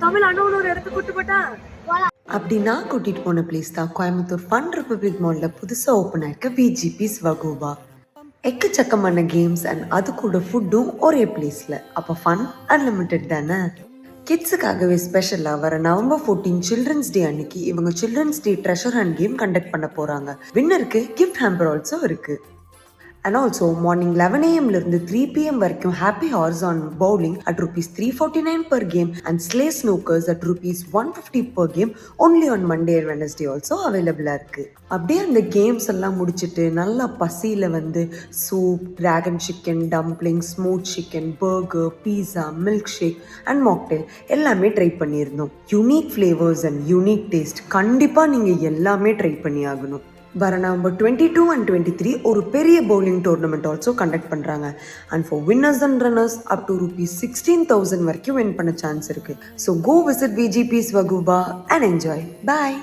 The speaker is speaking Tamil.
தமிழ் அண்ணன் ஒரு இடத்துக்கு கூட்டு போட்டா அப்படி நான் கூட்டிட்டு போன பிளேஸ் தான் கோயம்புத்தூர் ஃபன் ரிப்பப்ளிக் மால்ல புதுசா ஓப்பன் ஆயிருக்க விஜிபிஸ் வகுவா. எக்கச்சக்கமான கேம்ஸ் அண்ட் அது கூட ஃபுட்டும் ஒரே பிளேஸ்ல. அப்போ ஃபன் அன்லிமிட்டெட் தானே. கிட்ஸுக்காகவே ஸ்பெஷலாக வர நவம்பர் 14 சில்ட்ரன்ஸ் டே அன்னைக்கு இவங்க children's day treasure hunt game conduct பண்ண போறாங்க. வின்னருக்கு கிஃப்ட் ஹேம்பர் ஆல்சோ இருக்கு. And also morning 11 a.m. இருந்து 3 p.m. வரைக்கும் happy hours on bowling at rupees 349 per game and slay snookers at rupees 150 per game only on Monday and Wednesday also available இருக்கு. அப்படியே அந்த கேம்ஸ் எல்லாம் முடிச்சுட்டு நல்லா பசியில வந்து soup, dragon chicken, dumpling, smooth chicken, burger, pizza, milk shake and mocktail எல்லாமே ட்ரை பண்ணியிருந்தோம். Unique flavours and unique taste கண்டிப்பா நீங்க எல்லாமே ட்ரை பண்ணி ஆகணும். வர நவம்பர் 22 and 23 ஒரு பெரிய பவுலிங் டோர்னமெண்ட் ஆல்சோ கண்டக்ட் பண்றாங்க. And for winners and runners up to rupees 16,000 வரைக்கும் வின் பண்ண சான்ஸ் இருக்கு. ஸோ கோ விசிட் விஜிபிஸ் வகுபா அண்ட் என்ஜாய். பாய்.